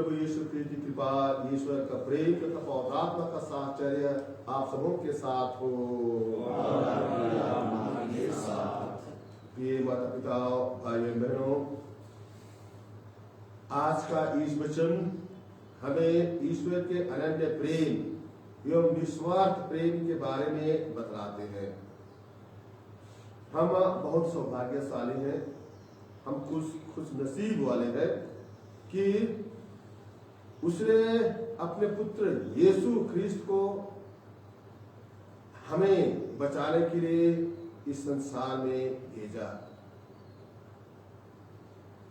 प्रभु यीशु की कृपा, ईश्वर का प्रेम तथा पवित्र आत्मा का साहचर्य आप सबों के साथ हो। और आपकी आत्मा के साथ। प्रिय माता पिता, भाइयों बहनों, आज का ईश वचन हमें ईश्वर के अनन्य प्रेम एवं निस्वार्थ प्रेम के बारे में बतलाते हैं। हम बहुत सौभाग्यशाली हैं, हम खुश नसीब वाले हैं कि उसने अपने पुत्र यीशु ख्रिस्त को हमें बचाने के लिए इस संसार में भेजा।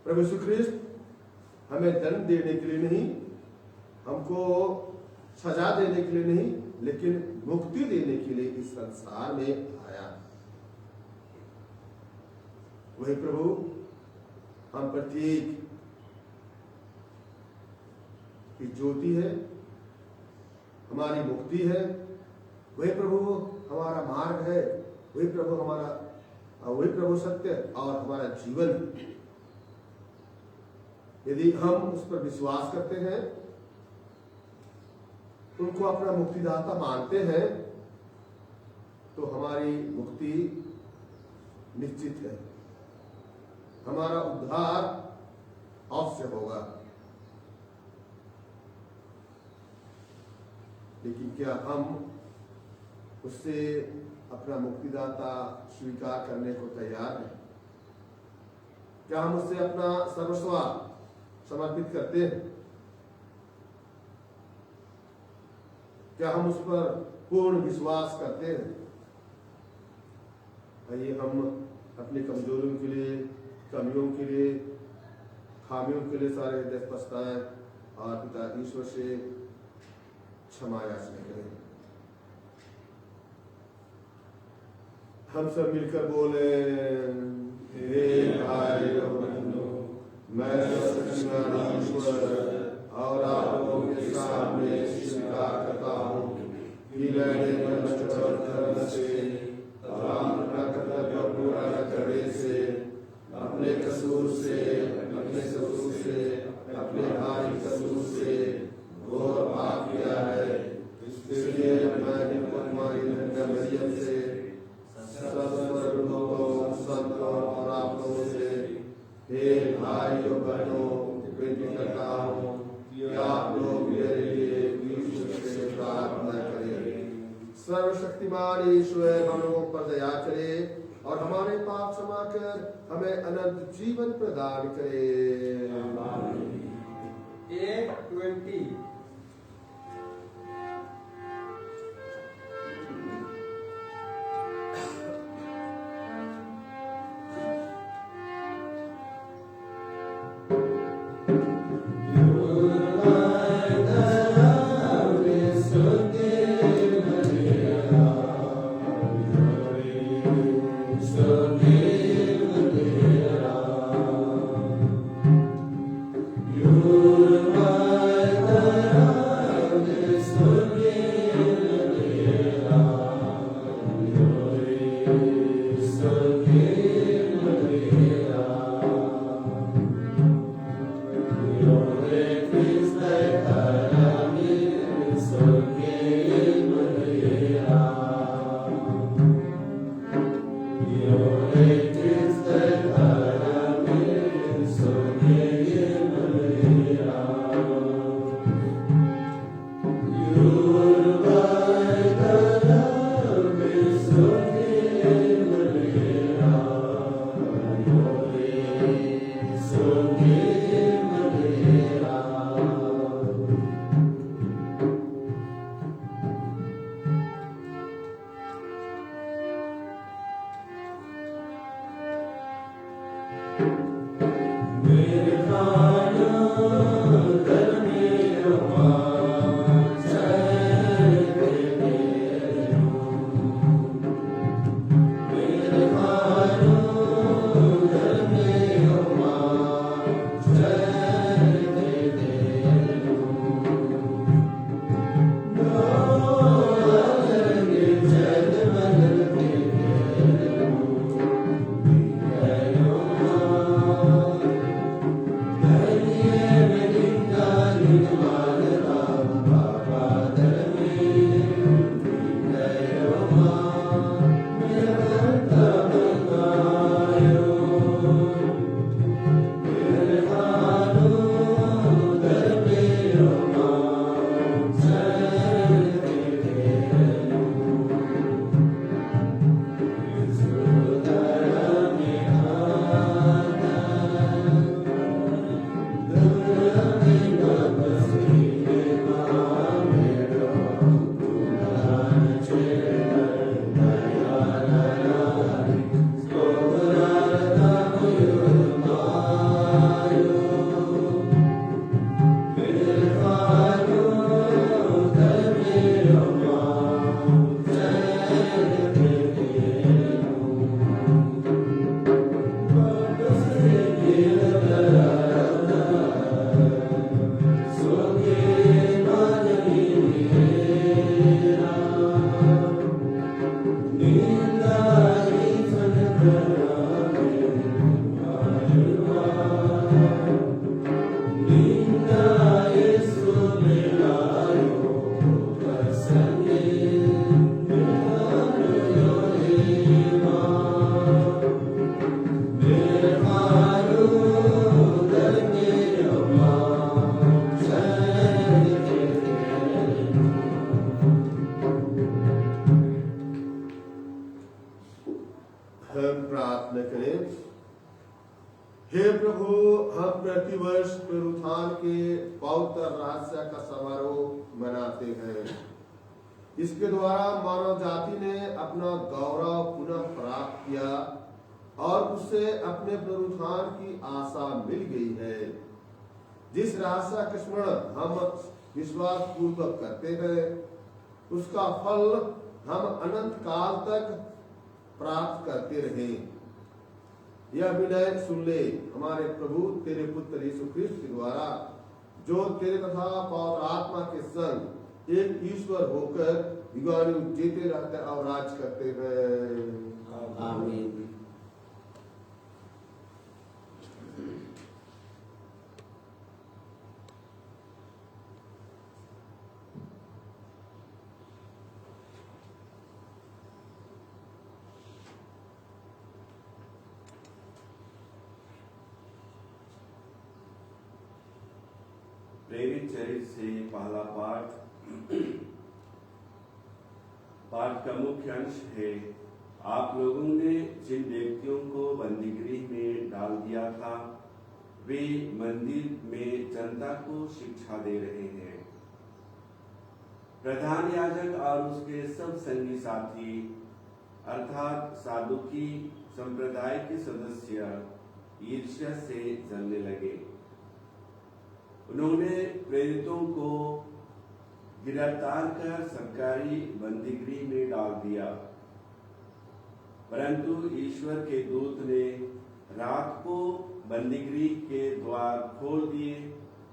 प्रभु यीशु ख्रिस्त हमें दंड देने के लिए नहीं, हमको सजा देने के लिए नहीं, लेकिन मुक्ति देने के लिए इस संसार में आया। वही प्रभु हम प्रत्येक की ज्योति है, हमारी मुक्ति है। वही प्रभु हमारा मार्ग है, वही प्रभु सत्य और हमारा जीवन है। यदि हम उस पर विश्वास करते हैं, उनको अपना मुक्तिदाता मानते हैं, तो हमारी मुक्ति निश्चित है, हमारा उद्धार अवश्य होगा। लेकिन क्या हम उससे अपना मुक्तिदाता स्वीकार करने को तैयार हैं? क्या हम उससे अपना सर्वस्व समर्पित करते हैं? क्या हम उस पर पूर्ण विश्वास करते हैं? आइए हम अपनी कमजोरियों के लिए, कमियों के लिए, खामियों के लिए सारे हृदय से पछताएं और पिता ईश्वर से क्षमा याचना करें। हम सब मिलकर बोले, हे भाइयों बहनों, मैं सच्चिदानंद ईश्वर और आप लोगों के सामने स्वीकार करता हूँ कि मैंने नष्ट और धर्म से, अपना कर्तव्य पूरा न करने से, अपने कसूर से, अपने ससुर से, अपने भाई कसूर से घोर पाप किया है। इसलिए मैं तुम्हारी मरियम से, संतों और आप लोगों से, हे भाइयों बहनों, विनती करता हूँ कि आप लोग मेरे लिए ईश्वर से प्रार्थना करें। सर्वशक्तिमान ईश्वर हम लोगों पर दया करे और हमारे पाप क्षमा कर हमें अनंत जीवन प्रदान करे। 8:20 Oh हम प्रार्थना करें। हे प्रभु, हम प्रतिवर्ष पुनरुत्थान के पवित्र रहस्य का समारोह मनाते हैं। इसके द्वारा मानव जाति ने अपना गौरव पुनः प्राप्त किया और उससे अपने पुनरुत्थान की आशा मिल गई है। जिस रहस्य का स्मरण हम विश्वास पूर्वक करते हैं, उसका फल हम अनंत काल तक प्राप्त करते रहें। यह विनय सुन ले हमारे प्रभु तेरे पुत्र यीशु ख्रिस्त के द्वारा, जो तेरे तथा पवित्र आत्मा के संग एक ईश्वर होकर युगानुयुग जीते रहते और राज करते हैं। आमीन। प्रेरित चरित्र से पहला पाठ। पाठ का मुख्य अंश है, आप लोगों ने जिन व्यक्तियों को बंदीगृह में डाल दिया था, वे मंदिर में जनता को शिक्षा दे रहे हैं। प्रधान याजक और उसके सब संगी साथी अर्थात सादुकी संप्रदाय के सदस्य ईर्ष्या से जलने लगे। उन्होंने प्रेरितों को गिरफ्तार कर सरकारी बंदीगृह में डाल दिया, परंतु ईश्वर के दूत ने रात को बंदीगृह के द्वार खोल दिए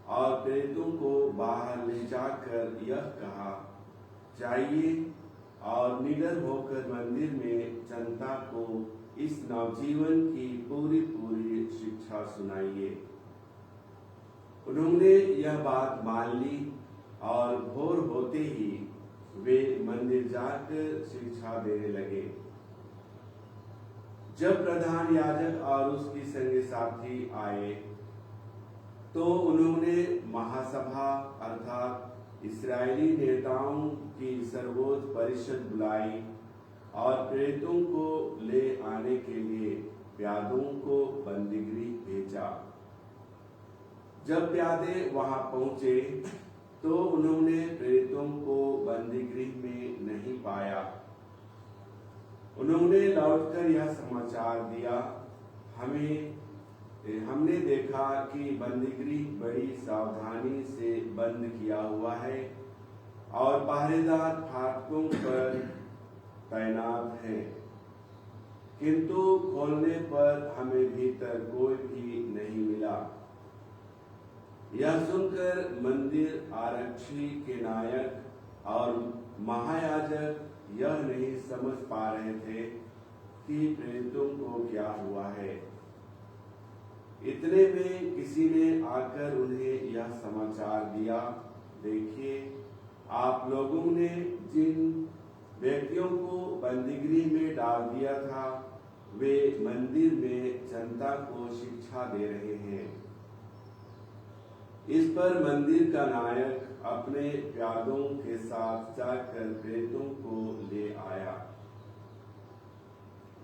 और प्रेरितों को बाहर ले जाकर यह कहा, जाइए और निडर होकर मंदिर में जनता को इस नवजीवन की पूरी पूरी शिक्षा सुनाइए। उन्होंने यह बात मान ली और भोर होते ही वे मंदिर जाकर शिक्षा देने लगे। जब प्रधान याजक और उसकी संगी साथी आए तो उन्होंने महासभा अर्थात इस्राएली नेताओं की सर्वोच्च परिषद बुलाई और प्रेरितों को ले आने के लिए प्यादों को बंदीगृह भेजा। जब प्यादे वहां पहुंचे तो उन्होंने प्रेरितों को बंदीगृह में नहीं पाया। उन्होंने लौटकर यह समाचार दिया, हमने देखा कि बंदीगृह बड़ी सावधानी से बंद किया हुआ है और पहरेदार फाटकों पर तैनात हैं, किंतु खोलने पर हमें भीतर कोई भी नहीं मिला। यह सुनकर मंदिर आरक्षी के नायक और महायाजक यह नहीं समझ पा रहे थे कि प्रेरितों को क्या हुआ है। इतने में किसी ने आकर उन्हें यह समाचार दिया, देखिए, आप लोगों ने जिन व्यक्तियों को बंदीगृह में डाल दिया था, वे मंदिर में जनता को शिक्षा दे रहे हैं। इस पर मंदिर का नायक अपने प्यादों के साथ जाकर प्रेरितों को ले आया।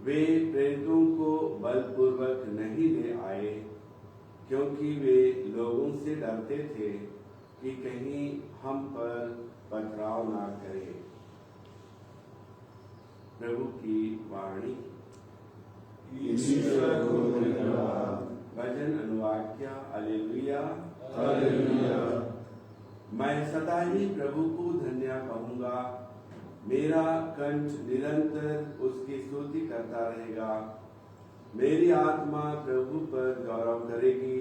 वे प्रेरितों को बलपूर्वक नहीं ले आए, क्योंकि वे लोगों से डरते थे कि कहीं हम पर पथराव ना करें। प्रभु की वाणी। भजन अनुवाक्य। Hallelujah hallelujah. मैं सदा ही प्रभु को धन्य कहूंगा, मेरा कंठ निरंतर उसकी स्तुति करता रहेगा। मेरी आत्मा प्रभु पर गौरव करेगी,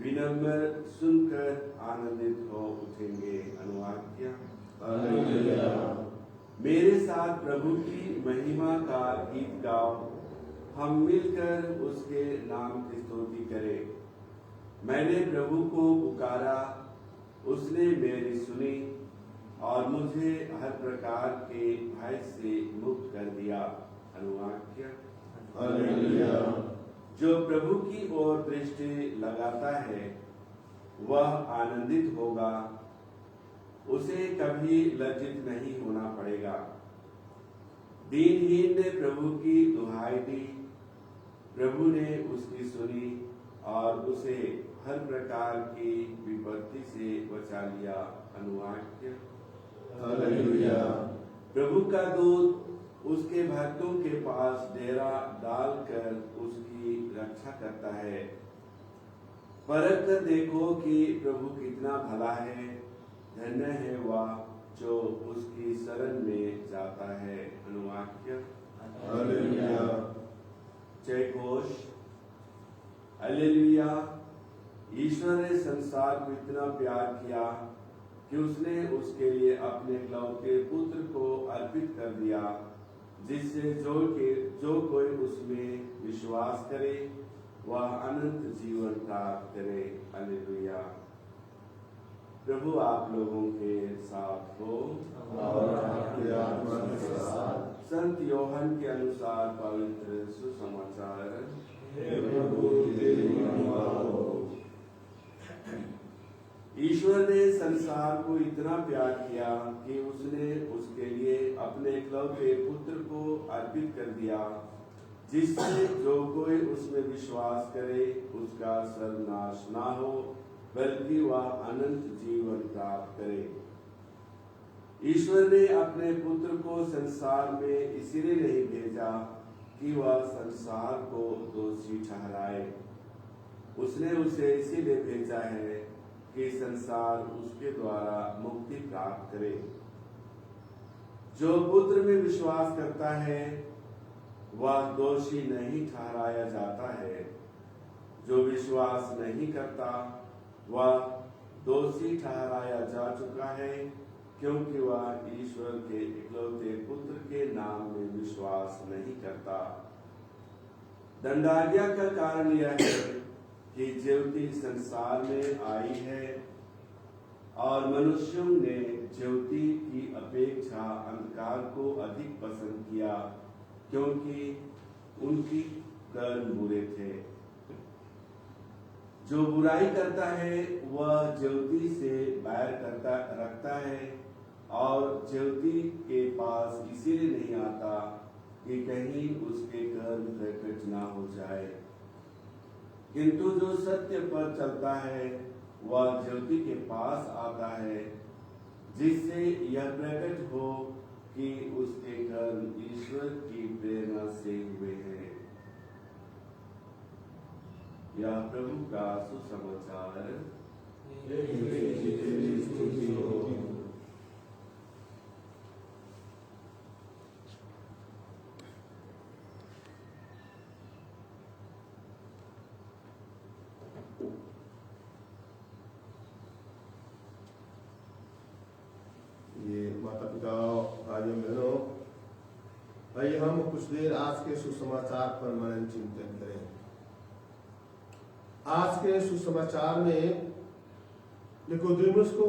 विनम्र सुनकर आनंदित हो उठेंगे। अनुवाक्य। मेरे साथ प्रभु की महिमा का गीत गाओ, हम मिलकर उसके नाम की स्तुति करें। मैंने प्रभु को पुकारा, उसने मेरी सुनी और मुझे हर प्रकार के भय से मुक्त कर दिया। अनुवाक्य। हालेलुया। जो प्रभु की ओर दृष्टि लगाता है वह आनंदित होगा, उसे कभी लज्जित नहीं होना पड़ेगा। दीनहीन ने प्रभु की दुहाई दी, प्रभु ने उसकी सुनी और उसे हर प्रकार की विपत्ति से बचा लिया। अनुवाक्य। हालेलुया। प्रभु का दूत उसके भक्तों के पास डेरा डालकर उसकी रक्षा करता है। परख कर देखो कि प्रभु कितना भला है, धन्य है वह जो उसकी शरण में जाता है। अनुवाक्य। हालेलुया। जय घोष। हालेलुया। ईश्वर ने संसार को इतना प्यार किया कि उसने उसके लिए अपने इकलौते पुत्र को अर्पित कर दिया, जिससे जो कोई उसमें विश्वास करे वह अनंत जीवन प्राप्त करे। हालेलुया। प्रभु आप लोगों के साथ हो और आपके आत्मा के साथ। संत योहन के अनुसार पवित्र सुसमाचार। हे प्रभु तेरी महिमा हो। ईश्वर ने संसार को इतना प्यार किया कि उसने उसके लिए अपने इकलौते पुत्र को अर्पित कर दिया, जिससे जो कोई उसमें विश्वास करे उसका सर्वनाश ना हो बल्कि वह अनंत जीवन प्राप्त करे। ईश्वर ने अपने पुत्र को संसार में इसलिए नहीं भेजा कि वह संसार को दोषी ठहराए, उसने उसे इसीलिए भेजा है कि संसार उसके द्वारा मुक्ति प्राप्त करे। जो पुत्र में विश्वास करता है वह दोषी नहीं ठहराया जाता है, जो विश्वास नहीं करता वह दोषी ठहराया जा चुका है, क्योंकि वह ईश्वर के इकलौते पुत्र के नाम में विश्वास नहीं करता। दंडाज्ञा का कारण यह है कि ज्योति संसार में आई है और मनुष्यों ने ज्योति की अपेक्षा अंधकार को अधिक पसंद किया, क्योंकि उनकी कर्म बुरे थे। जो बुराई करता है वह ज्योति से बैर रखता है और ज्योति के पास इसीलिए नहीं आता कि कहीं उसके कर्म प्रकट ना हो जाए, किंतु जो सत्य पर चलता है वह ज्योति के पास आता है, जिससे यह प्रकट हो कि उसके कर्म ईश्वर की प्रेरणा से हुए हैं। यह प्रभु का सुसमाचार। तेरी स्तुति हो। ये माता पिता भाइयों बहनों, आइए हम कुछ देर आज के सुसमाचार पर मनन चिंतन करें। आज के सुसमाचार में निकोदेमुस को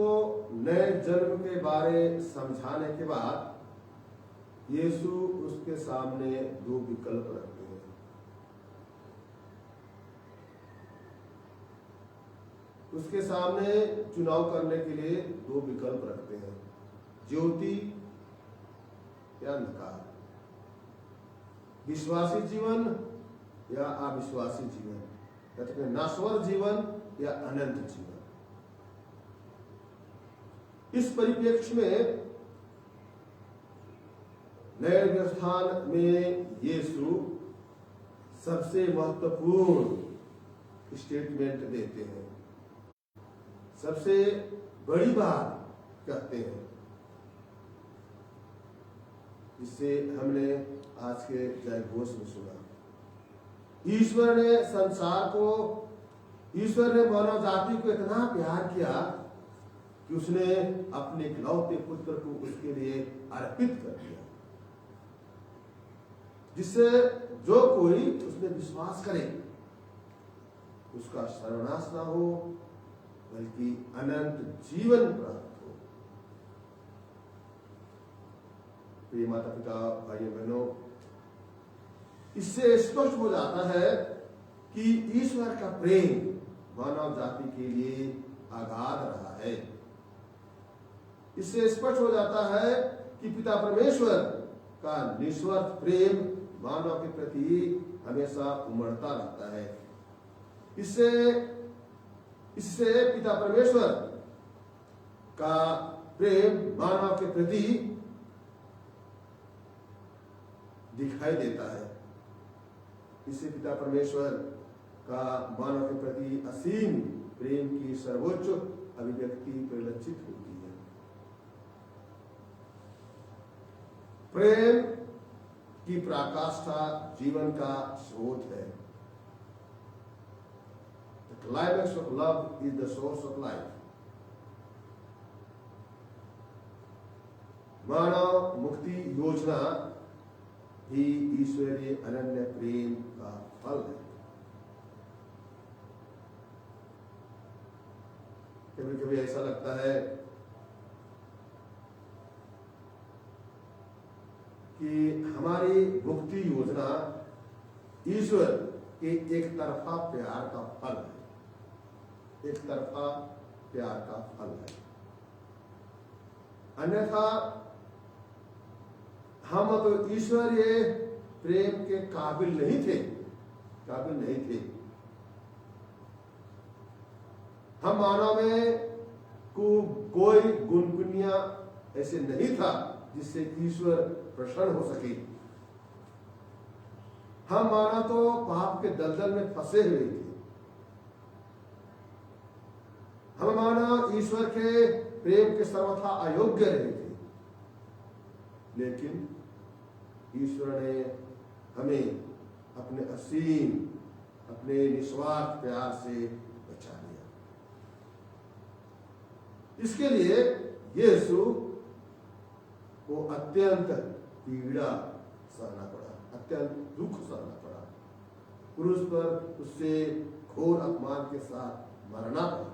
नए जन्म के बारे समझाने के बाद यीशु उसके सामने दो विकल्प रखते हैं। उसके सामने चुनाव करने के लिए दो विकल्प रखते हैं, ज्योति या अंधकार, विश्वासी जीवन या अविश्वासी जीवन, नश्वर जीवन या अनंत जीवन। इस परिप्रेक्ष्य में नए व्यवस्थान में यीशु सबसे महत्वपूर्ण स्टेटमेंट देते हैं, सबसे बड़ी बात कहते हैं, जिससे हमने आज के जय घोष में सुना। ईश्वर ने मानव जाति को इतना प्यार किया कि उसने अपने इकलौते पुत्र को उसके लिए अर्पित कर दिया, जिससे जो कोई उसमें विश्वास करे उसका सर्वनाश ना हो बल्कि अनंत जीवन प्राप्त हो। प्रिय माता पिता भाइयों बहनों, इससे स्पष्ट हो जाता है कि ईश्वर का प्रेम मानव जाति के लिए अगाध रहा है। इससे स्पष्ट हो जाता है कि पिता परमेश्वर का निस्वार्थ प्रेम मानव के प्रति हमेशा उमड़ता रहता है। इससे पिता परमेश्वर का प्रेम मानव के प्रति दिखाई देता है। इससे पिता परमेश्वर का मानव के प्रति असीम प्रेम की सर्वोच्च अभिव्यक्ति परिलक्षित होती है। प्रेम की पराकाष्ठा जीवन का स्रोत है। The climax of love is the source of life. मानव मुक्ति योजना ही ईश्वरीय अनन्य प्रेम का फल है। कभी कभी ऐसा लगता है कि हमारी मुक्ति योजना ईश्वर के एक तरफा प्यार का फल है, एक तरफा प्यार का फल है। अन्यथा हम तो ईश्वरीय प्रेम के काबिल नहीं थे। हम मानव में कोई गुनगुनिया ऐसे नहीं था जिससे ईश्वर प्रसन्न हो सके। हम मानव तो पाप के दलदल में फंसे हुए थे। हम मानव ईश्वर के प्रेम के सर्वथा अयोग्य रहे थे, लेकिन ईश्वर ने हमें अपने असीम, अपने निस्वार्थ प्यार से बचा लिया। इसके लिए यीशु को अत्यंत पीड़ा सहना पड़ा, अत्यंत दुख सहना पड़ा। क्रूस पर उससे घोर अपमान के साथ मरना पड़ा,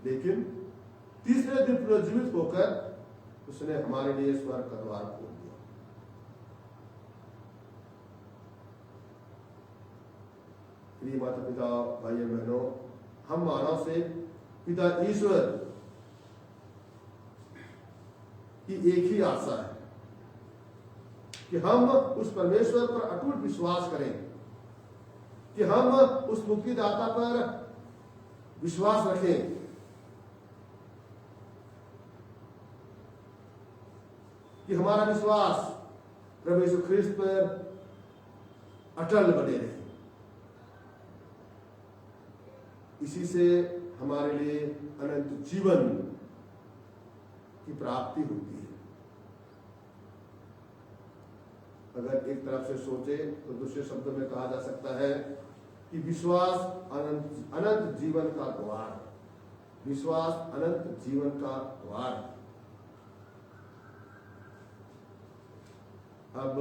लेकिन तीसरे दिन पुनर्जीवित होकर उसने हमारे लिए स्वर्ग का द्वार खोल दिया। प्रिय माता पिता भाइयों बहनों, हम मानव से पिता ईश्वर की एक ही आशा है कि हम उस परमेश्वर पर अटूट विश्वास करें, कि हम उस मुक्तिदाता पर विश्वास रखें, कि हमारा विश्वास प्रभु यीशु ख्रिस्त पर अटल बने रहे। इसी से हमारे लिए अनंत जीवन की प्राप्ति होती है। अगर एक तरफ से सोचे तो दूसरे शब्दों में कहा जा सकता है कि विश्वास अनंत जीवन का द्वार, विश्वास अनंत जीवन का द्वार। अब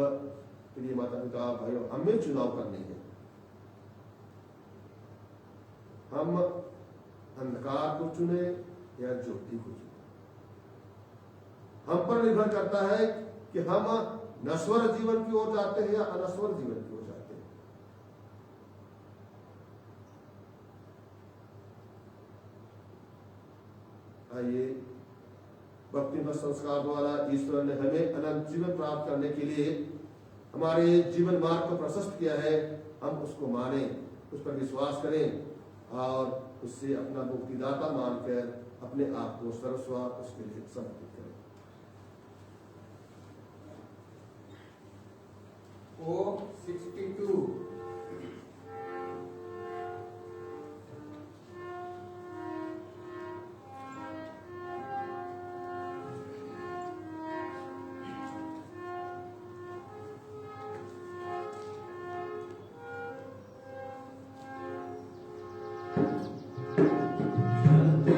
प्रिय माता पिता भाइयों, हमें चुनाव करनी है। हम अंधकार को चुने या ज्योति को चुने। हम पर निर्भर करता है कि हम नश्वर जीवन की ओर जाते हैं या अनश्वर जीवन की ओर जाते हैं। आइए, बपतिस्मा संस्कार द्वारा ईश्वर ने हमें अनंत जीवन प्राप्त करने के लिए हमारे जीवन मार्ग को प्रशस्त किया है। हम उसको माने, उस पर विश्वास करें और उससे अपना मुक्तिदाता मानकर अपने आप को सर्वस्व उसके लिए समर्पित करें। O 62 चलते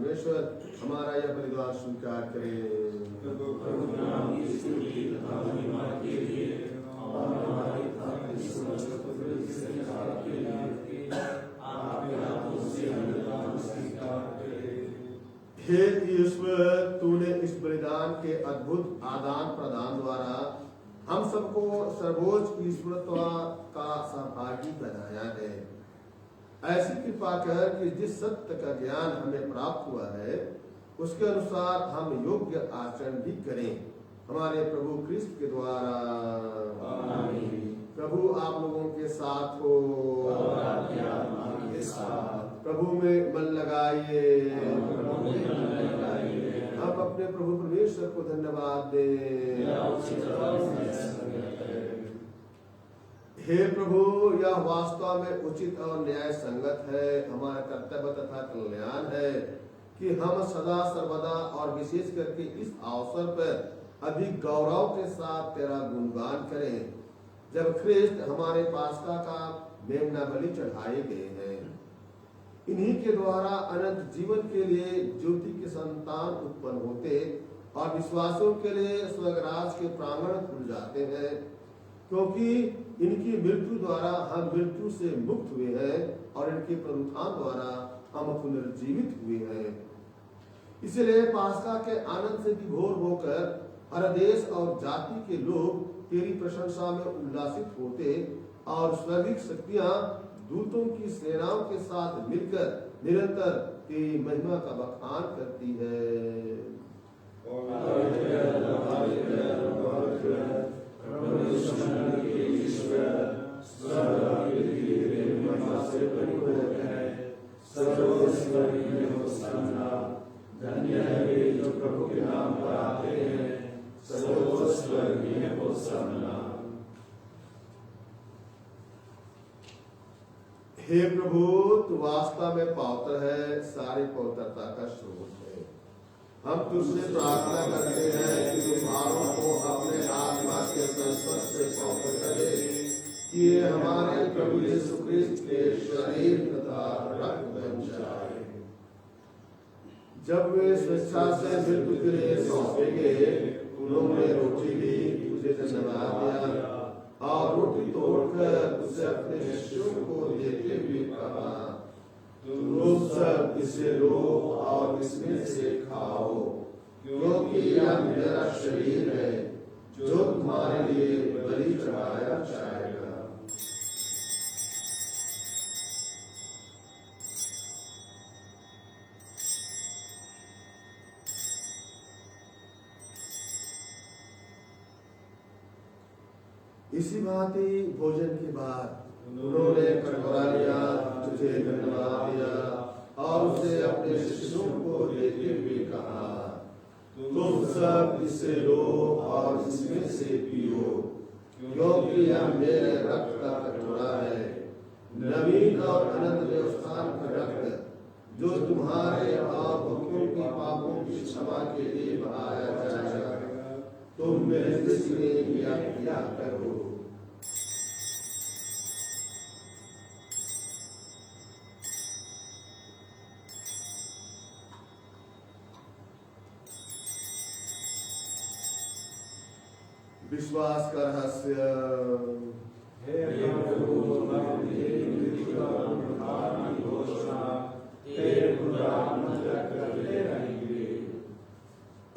परमेश्वर हमारा यह बलिदान स्वीकार करे। प्रभु नाम की स्तुति तथा महिमा के लिए और हमारे ताकि समस्त पवित्र संसार के लिए आपके हाथों से बलिदान स्वीकार करें। हे ईश्वर, तूने इस बलिदान के अद्भुत आदान प्रदान द्वारा हम सबको सर्वोच्च ईश्वरत्व का सहभागी बनाया है। ऐसी कृपा कर कि जिस सत्य का ज्ञान हमें प्राप्त हुआ है उसके अनुसार हम योग्य आचरण भी करें, हमारे प्रभु क्रिस्त के द्वारा। आमीन। प्रभु आप लोगों के साथ हो और आपके आत्मा के साथ। प्रभु में मन लगाइए। प्रभु में मन लगाइए। हम अपने प्रभु परमेश्वर को धन्यवाद दें। यह उचित और न्यायसंगत है। हे प्रभु, यह वास्तव में उचित और न्याय संगत है, हमारा कर्तव्य तथा कल्याण है कि हम सदा सर्वदा और विशेष करके इस अवसर पर अधिक गौरव के साथ तेरा गुणगान करें जब ख्रिस्त हमारे पास्का का मेमना बलि चढ़ाए गए हैं। इन्हीं के द्वारा अनंत जीवन के लिए ज्योति के संतान उत्पन्न होते और विश्वासियों के लिए स्वर्गराज के प्रांगण खुल जाते हैं, क्योंकि इनकी मृत्यु द्वारा हम मृत्यु से मुक्त हुए हैं और इनके पुनरुत्थान द्वारा हम पुनर्जीवित हुए हैं। इसलिए पास्का के आनंद से विभोर होकर हर देश और जाति के लोग तेरी प्रशंसा में उल्लासित होते और स्वर्गिक शक्तियां दूतों की सेनाओं के साथ मिलकर निरंतर तेरी महिमा का बखान करती है। धन्य है वे जो प्रभु के नाम पर आते हैं, सर्वोच्च स्वर्गीय होशाना। हे प्रभु, तू वास्तव में पवित्र है, सारी पवित्रता का स्रोत है। हम तुझसे प्रार्थना करते हैं कि तू भावों को अपने आत्मा के संस्पर्श से पवित्र करे, कि ये हमारे प्रभु यीशु क्रिस्त के शरीर तथा रक्त बन जाए। जब वे स्वेच्छा से मृत्यु के लिए सौंपे गए, उन्होंने रोटी ली, तुझे धन्यवाद दिया और रोटी तोड़कर उसे अपने शिष्यों को देते हुए कहा, तुम सब इसे लो और इसमें से खाओ, क्योंकि यह मेरा शरीर है जो तुम्हारे लिए बलि चढ़ाया जाएगा। इसी भांति भोजन के बाद उन्होंने कटोरा लिया, तुझे धन्यवाद दिया और उसे अपने शिष्यों को देते हुए कहा, तुम सब इसे लो और इसमें से पियो, क्योंकि यह मेरे रक्त का कटोरा है, नवीन और अनंत व्यवस्थान का रक्त, जो तुम्हारे और बहुतों के पापों की क्षमा के लिए बहाया जाएगा। तुम मेरे में किया करो। विश्वास का रहस्य। हे प्रभु,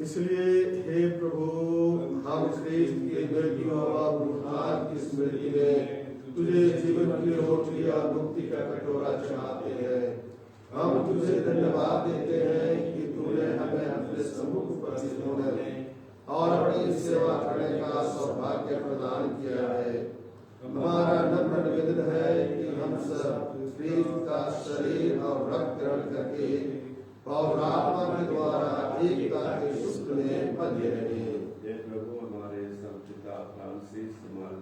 इसलिए हे प्रभु, हम ख्रिस्त के मृत्यु और पुनरुत्थान की स्मृति में तुझे जीवन की रोटी और मुक्ति का कटोरा चढ़ाते हैं। हम तुझे धन्यवाद देते हैं कि तूने हमें अपने सम्मुख उपस्थित होने और अपनी सेवा करने का सौभाग्य प्रदान किया है। हमारा नम्र निवेदन है कि हम सब ख्रिस्त का शरीर और रक्त ग्रहण करके और आत्मा के द्वारा एकता के सूत्र में बंधे रहे। हे प्रभु, हमारे सब पिता फ्रांसिस, हमारे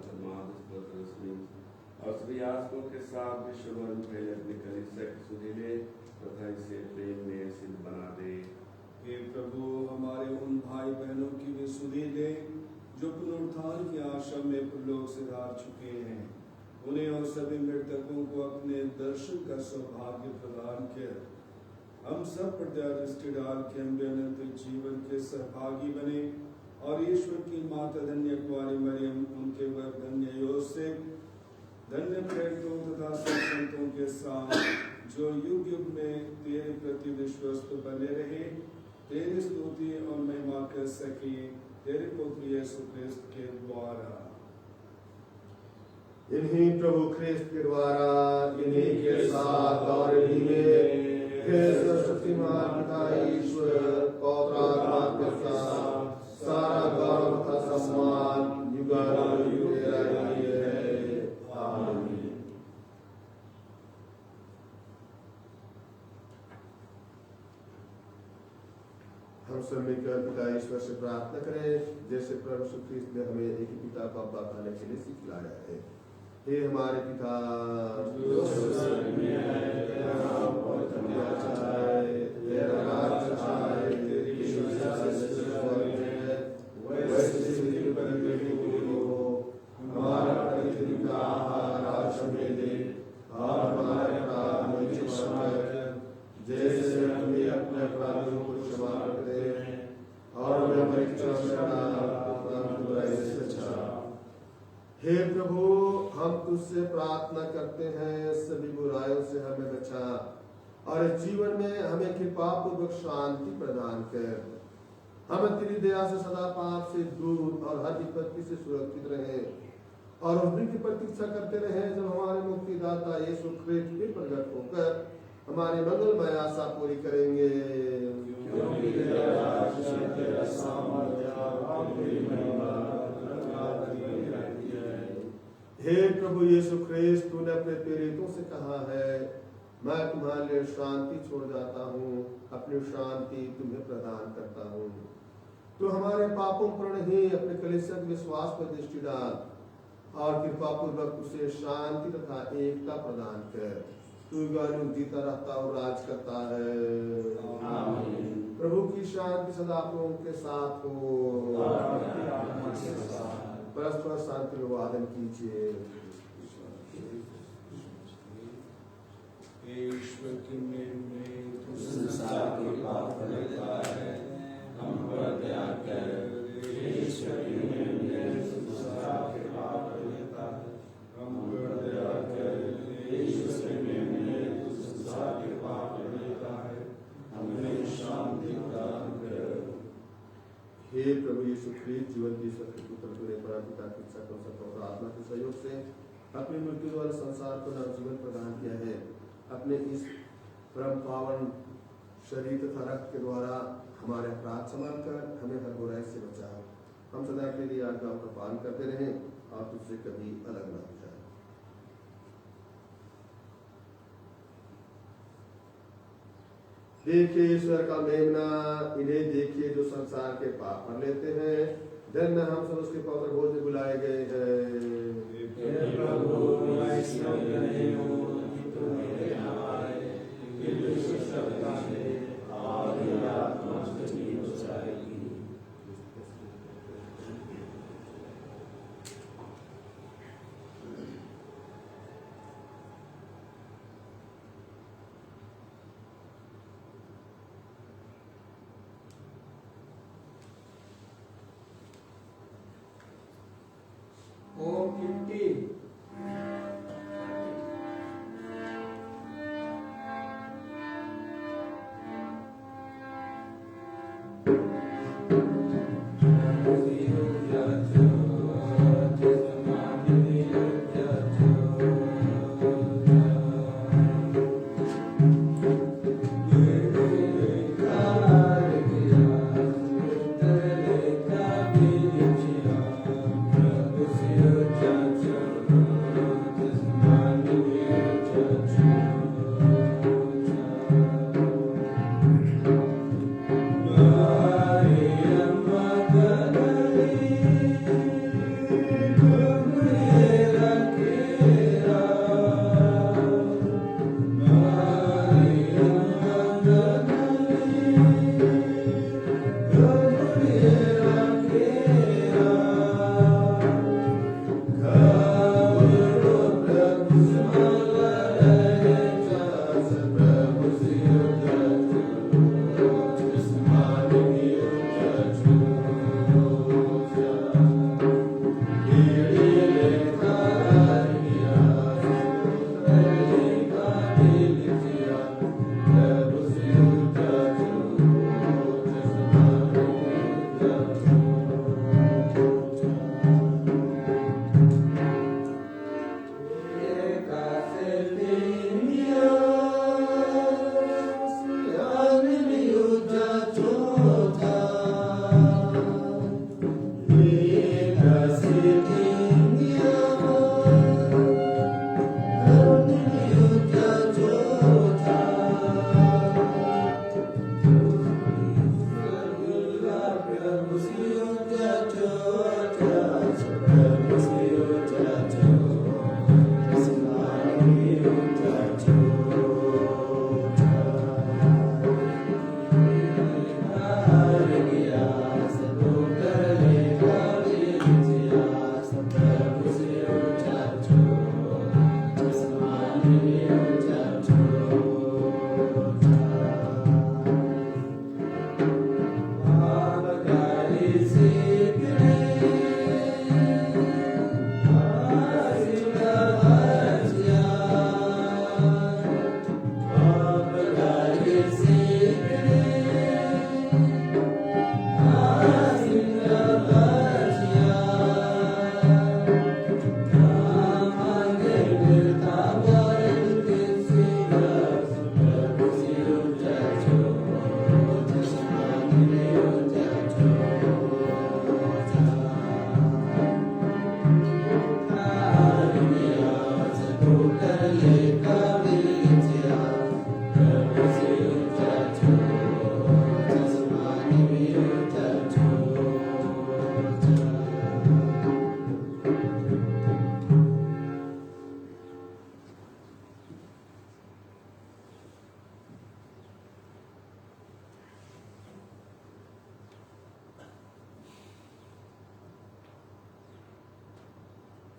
और सभी आसपों के साथ विश्व भर में फैले अपनी कलीसिया की सुधि ले तथा इसे प्रेम में सिद्ध बना दे। हे प्रभु, हमारे उन भाई बहनों की भी सुधि ले जो पुनरुत्थान की आशा में परलोक से हार चुके हैं। उन्हें और सभी मृतकों को अपने दर्शन का सौभाग्य प्रदान कर हम सब पर दया दृष्टि डाल के हम अनंत जीवन के सहभागी बने और ईश्वर की माता धन्य कुमारी मरियम, उनके वर धन्य योसेफ, धन्य प्रेरितों तथा सब संतों के साथ जो युग युग में तेरे प्रति विश्वस्त बने रहे, तेरी स्तुति और महिमा कर सके तेरे पुत्र यीशु ख्रिस्त के द्वारा। इन्हीं प्रभु ख्रिस्त के द्वारा, इन्हीं के साथ और इन्हीं में सर्वशक्तिमान पिता ईश्वर पौत्र आत्मा के साथ सारा गौरव तथा सम्मान युगानुयुग तेरा ही है। आमीन। हम सब मिलकर पिता ईश्वर से प्रार्थना करें, जैसे प्रभु यीशु ख्रिस्त ने हमें एक ही पिता को अब्बा कहने के लिए सिखलाया है। हे हमारे पिता जो स्वर्ग में है, तेरा नाम पवित्र जाए, तेरा राज्य आए, तेरी इच्छा जैसे स्वर्ग में है वैसे पृथ्वी पर भी हो। हमारा प्रतिदिन का आहार आज हमें दे और हमारे अपराध हमें क्षमा कर, जैसे हम भी अपने अपराधियों को क्षमा करते हैं, और हमें परीक्षा में न डालना, परंतु बुराई से बचा। हे प्रभु, हम तुझसे प्रार्थना करते हैं, सभी बुराइयों से हमें बचा और जीवन में हमें कृपा पूर्वक शांति प्रदान कर। हम तेरी दया से सदा पाप से दूर और हर विपत्ति से सुरक्षित रहे और उस दिन की प्रतीक्षा करते रहे जब हमारे मुक्तिदाता यीशु ख्रिस्त फिर प्रकट होकर हमारी मंगलमय आशा पूरी करेंगे। क्योंकि तेरा राज्य, तेरा सामर्थ्य और तेरी महिमा हे प्रभु यीशु ख्रिस्त, तूने अपने प्रेरितों से कहा है, मैं तुम्हारे लिए शांति छोड़ जाता हूँ, अपनी शांति तुम्हें प्रदान करता हूँ। तो हमारे पापों पर नहीं, अपने कलीसिया के विश्वास पर दृष्टि डाल और कृपा पूर्वक उसे शांति तथा एकता प्रदान कर। तू युगानुयुग जीता रहता और राज करता है। आमीन। प्रभु की शांति सदा आप लोगों के साथ हो। परस्पर शांति अभिवादन कीजिए। ईश्वर की मेल में तू संसार के पाप लेता है, हम पर दया कर। ईश्वर की मेल में तू संसार के पाप लेता है, हम पर दया कर। ईश्वर की मेल में तू संसार के पाप लेता है, हमें शांति प्रदान कर। हे प्रभु यीशु ख्रिस्त, जीवन की ईश्वर के पुत्र, तूने परमपिता की इच्छा को सत्य और आत्मा के सहयोग से अपनी मृत्यु द्वारा संसार को नवजीवन प्रदान किया है। अपने इस परम पावन शरीर तथा रक्त के द्वारा हमारे अपराध क्षमा कर हमें हर बुराई से बचा। हम सदा तेरी आज्ञाओं का पालन करते रहें और तुझसे कभी अलग न हो जाए। देखिए ईश्वर का मेमना, इन्हें देखिए जो संसार के पाप भर लेते हैं। धन्य हम सब उसके पवित्र भोज में बुलाए गए हैं। Om 50.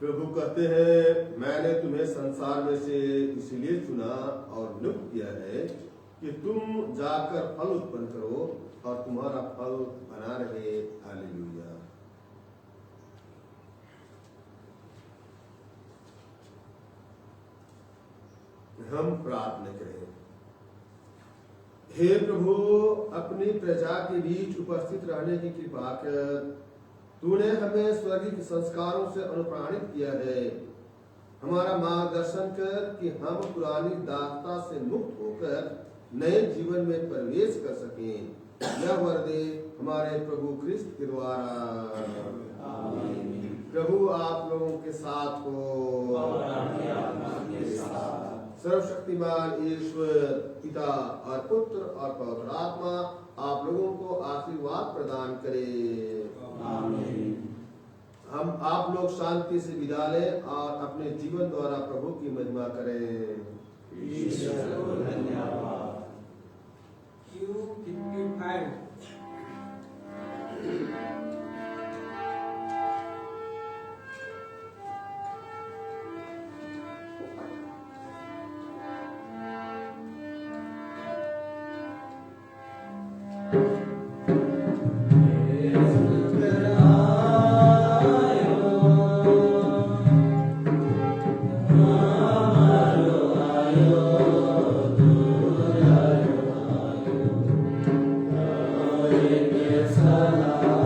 प्रभु कहते हैं, मैंने तुम्हें संसार में से इसलिए चुना और नियुक्त किया है कि तुम जाकर फल उत्पन्न करो और तुम्हारा फल बना रहे। हालेलुया। हम प्रार्थना करें। हे प्रभु, अपनी प्रजा के बीच उपस्थित रहने की कृपा कर। तूने हमें स्वर्गीय संस्कारों से अनुप्राणित किया है। हमारा मार्गदर्शन कर कि हम पुरानी दासता से मुक्त होकर नए जीवन में प्रवेश कर सकें। यह वर दे हमारे प्रभु क्रिस्त के द्वारा। प्रभु आप लोगों के साथ हो। सर्वशक्तिमान ईश्वर पिता और पुत्र और पवित्र आत्मा आप लोगों को आशीर्वाद प्रदान करे। हम आप लोग शांति से विदा लें और अपने जीवन द्वारा प्रभु की महिमा करें। ईश्वर को धन्यवाद। Q55 Salam